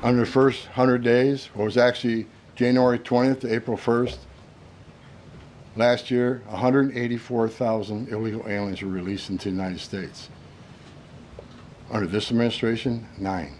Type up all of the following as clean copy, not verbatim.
under the first 100 days, what was actually January 20th to April 1st, last year, 184,000 illegal aliens were released into the United States. Under this administration, 9.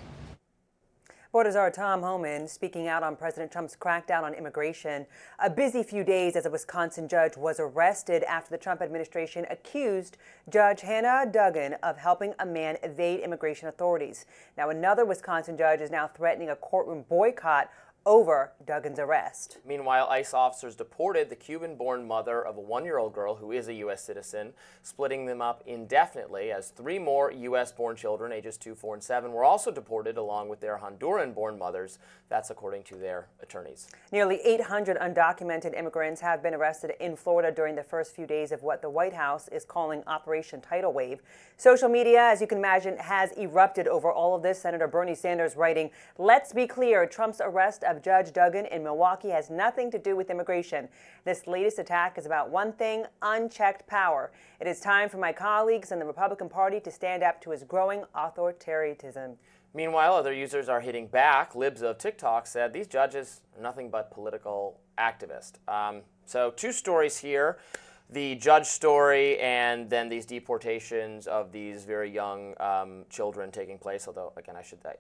Reporters are Tom Homan speaking out on President Trump's crackdown on immigration. A busy few days as a Wisconsin judge was arrested after the Trump administration accused Judge Hannah Duggan of helping a man evade immigration authorities. Now, another Wisconsin judge is now threatening a courtroom boycott over Duggan's arrest. Meanwhile, ICE officers deported the Cuban-born mother of a 1-year-old girl who is a U.S. citizen, splitting them up indefinitely as 3 more U.S.-born children, ages 2, 4, and 7, were also deported along with their Honduran-born mothers. That's according to their attorneys. Nearly 800 undocumented immigrants have been arrested in Florida during the first few days of what the White House is calling Operation Tidal Wave. Social media, as you can imagine, has erupted over all of this. Senator Bernie Sanders writing, "Let's be clear, Trump's arrest of Judge Duggan in Milwaukee has nothing to do with immigration. This latest attack is about one thing, unchecked power. It is time for my colleagues in the Republican Party to stand up to his growing authoritarianism." Meanwhile, other users are hitting back. Libs of TikTok said these judges are nothing but political activists. So 2 stories here. The judge story and then these deportations of these very young children taking place. Although, again,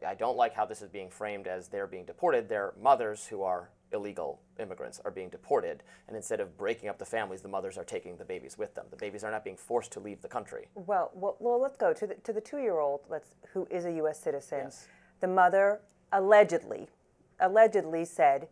I don't like how this is being framed as they're being deported. Their mothers, who are illegal immigrants, are being deported. And instead of breaking up the families, the mothers are taking the babies with them. The babies are not being forced to leave the country. Well, let's go to the 2-year-old who is a U.S. citizen. Yes. The mother allegedly said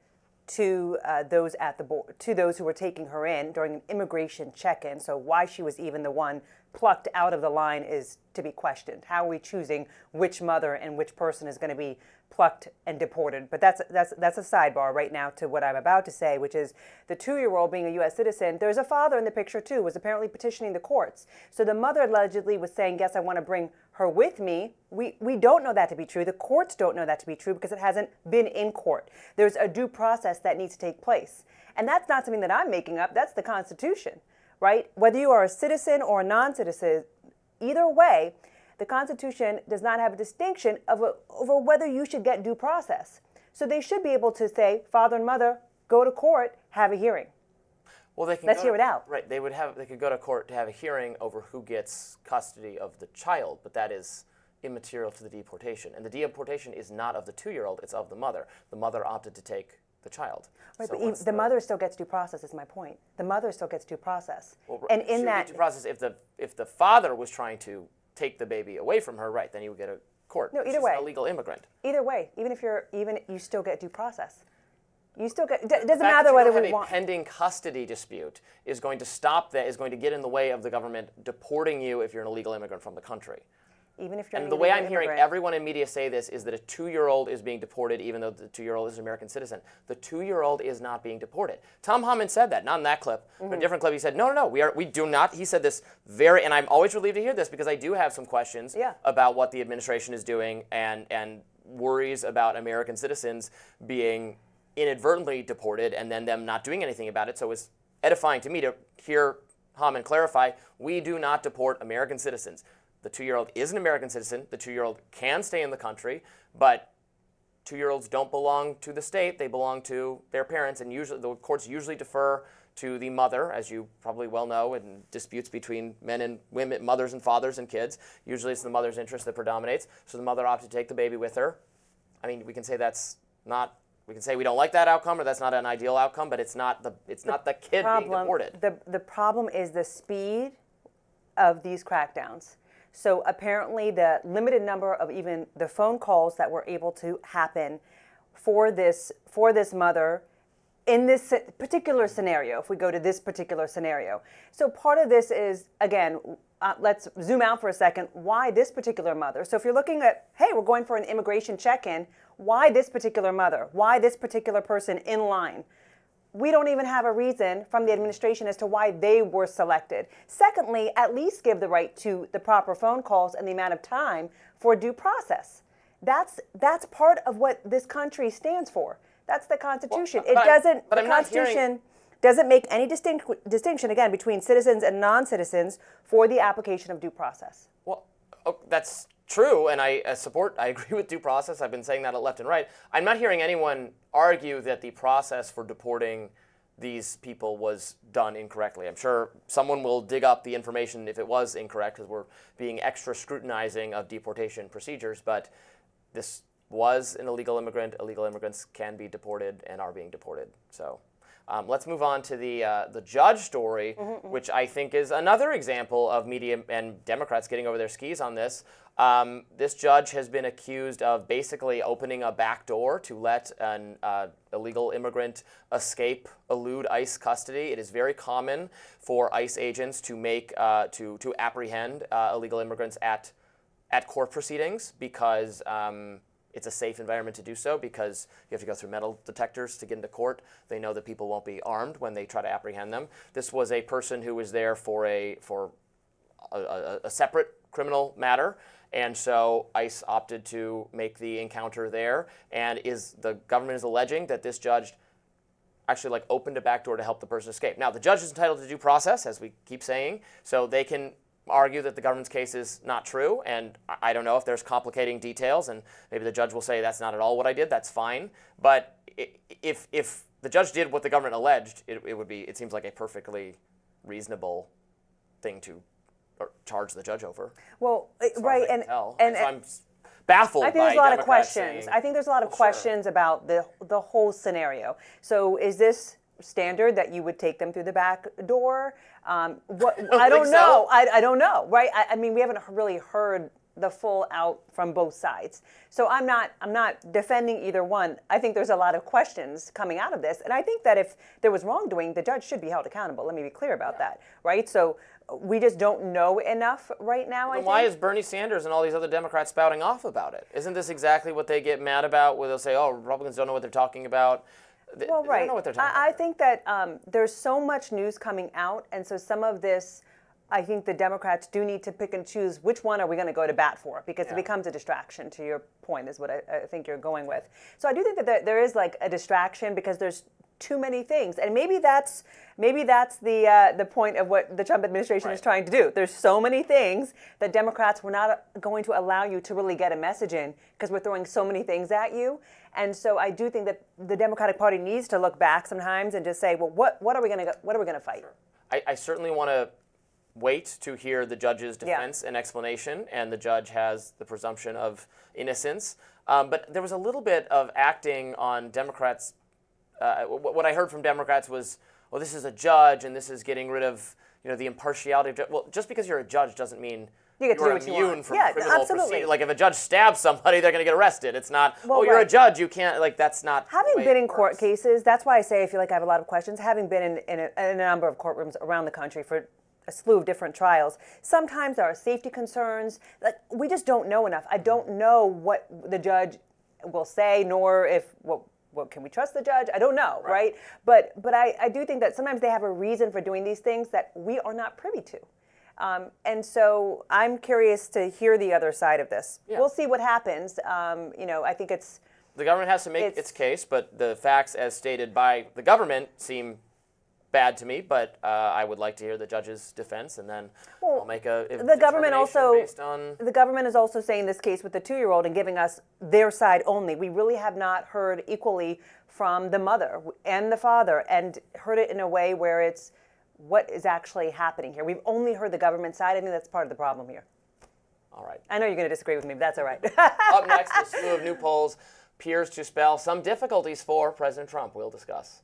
to those at the board, to those who were taking her in during an immigration check-in. So why she was even the one plucked out of the line is to be questioned. How are we choosing which mother and which person is going to be plucked and deported? But that's a sidebar right now to what I'm about to say, which is the 2-year-old being a U.S. citizen. There's a father in the picture too, was apparently petitioning the courts. So the mother allegedly was saying, yes, I want to bring her with me. We don't know that to be true. The courts don't know that to be true because it hasn't been in court. There's a due process that needs to take place. And that's not something that I'm making up. That's the Constitution, right? Whether you are a citizen or a non-citizen, either way, the Constitution does not have a distinction over whether you should get due process. So they should be able to say, father and mother, go to court, have a hearing. Well, they can Let's hear it out. Right, they could go to court to have a hearing over who gets custody of the child, but that is immaterial to the deportation. And the deportation is not of the 2-year-old, it's of the mother. The mother opted to take the child. Right, so but the mother still gets due process is my point. The mother still gets due process. Well, and in that due process, if the father was trying to take the baby away from her, right, then you would get a court. No, either She's way. an illegal immigrant. Either way, you still get due process. You still get. It doesn't matter whether we want. A pending custody dispute is going to stop that. Is going to get in the way of the government deporting you if you're an illegal immigrant from the country. Even if you're and the way I'm hearing everyone in media say this is that a 2-year-old is being deported, even though the 2-year-old is an American citizen. The 2-year-old is not being deported. Tom Homan said that, not in that clip, but in a different clip. He said, no, we do not. He said this and I'm always relieved to hear this because I do have some questions about what the administration is doing and worries about American citizens being inadvertently deported and then them not doing anything about it. So it's edifying to me to hear Homan clarify, we do not deport American citizens. The 2-year-old is an American citizen. The 2-year-old can stay in the country, but 2-year-olds don't belong to the state. They belong to their parents, and usually the courts usually defer to the mother, as you probably well know, in disputes between men and women, mothers and fathers and kids. Usually it's the mother's interest that predominates, so the mother opted to take the baby with her. I mean, we can say that's not. We can say we don't like that outcome, or that's not an ideal outcome, but it's not the kid being deported. The problem is the speed of these crackdowns. So apparently the limited number of even the phone calls that were able to happen for this mother in this particular scenario, if we go to this particular scenario. So part of this is, again, let's zoom out for a second, why this particular mother? So if you're looking at, hey, we're going for an immigration check-in, why this particular mother? Why this particular person in line? We don't even have a reason from the administration as to why they were selected. Secondly, at least give the right to the proper phone calls and the amount of time for due process. That's part of what this country stands for. That's the Constitution. Well, the Constitution doesn't make any distinction, again, between citizens and non-citizens for the application of due process. Well, that's true, and I agree with due process. I've been saying that left and right. I'm not hearing anyone argue that the process for deporting these people was done incorrectly. I'm sure someone will dig up the information if it was incorrect, because we're being extra scrutinizing of deportation procedures, but this was an illegal immigrant. Illegal immigrants can be deported and are being deported. So let's move on to the judge story, which I think is another example of media and Democrats getting over their skis on this. This judge has been accused of basically opening a back door to let an illegal immigrant elude ICE custody. It is very common for ICE agents to to apprehend illegal immigrants at court proceedings, because it's a safe environment to do so, because you have to go through metal detectors to get into court. They know that people won't be armed when they try to apprehend them. This was a person who was there for a separate criminal matter, and so ICE opted to make the encounter there. And the government is alleging that this judge actually opened a back door to help the person escape. Now, the judge is entitled to due process, as we keep saying, so they can argue that the government's case is not true, and I don't know if there's complicating details, and maybe the judge will say that's not at all what I did. That's fine, but if the judge did what the government alleged, it seems like a perfectly reasonable thing to charge the judge over. Well, right, and so I'm baffled. I think there's a lot of questions. Saying, I think there's a lot of questions about the whole scenario. So is this standard that you would take them through the back door? I don't know. I don't know, right? I mean, we haven't really heard the full out from both sides. So I'm not defending either one. I think there's a lot of questions coming out of this, and I think that if there was wrongdoing, the judge should be held accountable. Let me be clear about that, right? So we just don't know enough right now. Then why is Bernie Sanders and all these other Democrats spouting off about it? Isn't this exactly what they get mad about, where they'll say, "Oh, Republicans don't know what they're talking about"? Well, right. They don't know what they're talking about. I think that there's so much news coming out, and so some of this, I think the Democrats do need to pick and choose which one are we going to go to bat for, because it becomes a distraction, to your point, is what I think you're going with. So I do think that there is a distraction, because there's too many things, and maybe that's the point of what the Trump administration is trying to do. There's so many things that Democrats were not going to allow you to really get a message in, because we're throwing so many things at you. And so I do think that the Democratic Party needs to look back sometimes and just say, well, what are we going to fight? Sure. I certainly want to wait to hear the judge's defense and explanation, and the judge has the presumption of innocence. But there was a little bit of acting on Democrats. What I heard from Democrats was, well, this is a judge, and this is getting rid of the impartiality of well, just because you're a judge doesn't mean you're immune from criminal proceedings. Like, if a judge stabs somebody, they're going to get arrested. It's not, you're a judge, you can't, that's not. Having been in court cases, that's why I say I feel like I have a lot of questions. Having been in a number of courtrooms around the country for a slew of different trials, sometimes there are safety concerns. We just don't know enough. I don't know what the judge will say, nor if, well, can we trust the judge? I don't know, right? But I do think that sometimes they have a reason for doing these things that we are not privy to. And so I'm curious to hear the other side of this. Yeah. We'll see what happens. I think the government has to make its case, but the facts as stated by the government seem bad to me. But I would like to hear the judge's defense, and then I'll make a determination based on. The government is also saying this case with the 2-year-old and giving us their side only. We really have not heard equally from the mother and the father, and heard it in a way where it's what is actually happening here. We've only heard the government side. I think that's part of the problem here. All right. I know you're going to disagree with me, but that's all right. Up next, a slew of new polls appears to spell some difficulties for President Trump. We'll discuss.